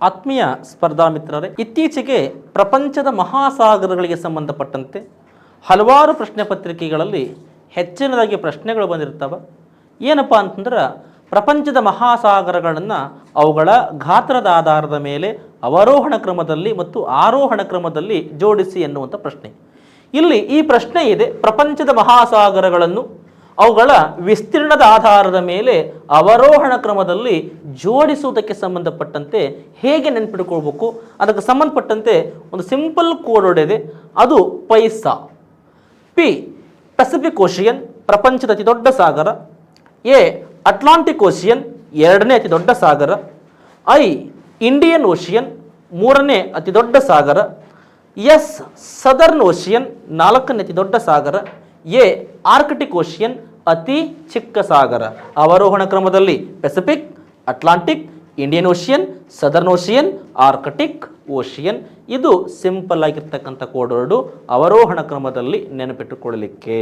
ಆತ್ಮೀಯ ಸ್ಪರ್ಧಾ ಮಿತ್ರರೇ, ಇತ್ತೀಚೆಗೆ ಪ್ರಪಂಚದ ಮಹಾಸಾಗರಗಳಿಗೆ ಸಂಬಂಧಪಟ್ಟಂತೆ ಹಲವಾರು ಪ್ರಶ್ನೆ ಪತ್ರಿಕೆಗಳಲ್ಲಿ ಹೆಚ್ಚಿನದಾಗಿ ಪ್ರಶ್ನೆಗಳು ಬಂದಿರ್ತವೆ. ಏನಪ್ಪ ಅಂತಂದ್ರೆ, ಪ್ರಪಂಚದ ಮಹಾಸಾಗರಗಳನ್ನು ಅವುಗಳ ಗಾತ್ರದ ಆಧಾರದ ಮೇಲೆ ಅವರೋಹಣ ಕ್ರಮದಲ್ಲಿ ಮತ್ತು ಆರೋಹಣ ಕ್ರಮದಲ್ಲಿ ಜೋಡಿಸಿ ಎನ್ನುವಂಥ ಪ್ರಶ್ನೆ. ಇಲ್ಲಿ ಈ ಪ್ರಶ್ನೆ ಇದೆ, ಪ್ರಪಂಚದ ಮಹಾಸಾಗರಗಳನ್ನು ಅವುಗಳ ವಿಸ್ತೀರ್ಣದ ಆಧಾರದ ಮೇಲೆ ಅವರೋಹಣ ಕ್ರಮದಲ್ಲಿ ಜೋಡಿಸುವುದಕ್ಕೆ ಸಂಬಂಧಪಟ್ಟಂತೆ ಹೇಗೆ ನೆನಪಿಟ್ಕೊಳ್ಬೇಕು, ಅದಕ್ಕೆ ಸಂಬಂಧಪಟ್ಟಂತೆ ಒಂದು ಸಿಂಪಲ್ ಕೋಡ್ ಇದೆ, ಅದು ಪೈಸಾ. ಪಿ ಪೆಸಿಫಿಕ್ ಓಷಿಯನ್, ಪ್ರಪಂಚದ ಅತಿ ದೊಡ್ಡ ಸಾಗರ. ಎ ಅಟ್ಲಾಂಟಿಕ್ ಓಷಿಯನ್, ಎರಡನೇ ಅತಿ ದೊಡ್ಡ ಸಾಗರ. ಐ ಇಂಡಿಯನ್ ಓಷಿಯನ್, ಮೂರನೇ ಅತಿ ದೊಡ್ಡ ಸಾಗರ. ಎಸ್ ಸದರ್ನ್ ಓಷಿಯನ್, ನಾಲ್ಕನೇ ಅತಿ ದೊಡ್ಡ ಸಾಗರ. ಎ ಆರ್ಕ್ಟಿಕ್ ಓಷಿಯನ್, ಅತಿ ಚಿಕ್ಕ ಸಾಗರ. ಅವರೋಹಣ ಕ್ರಮದಲ್ಲಿ Pacific, Atlantic, Indian ocean, southern ocean, Arctic ocean. ಇದು ಸಿಂಪಲ್ ಆಗಿರ್ತಕ್ಕಂಥ ಕೋಡ್ ವರ್ಡು ಅವರೋಹಣ ಕ್ರಮದಲ್ಲಿ ನೆನಪಿಟ್ಟುಕೊಳ್ಳಲಿಕ್ಕೆ.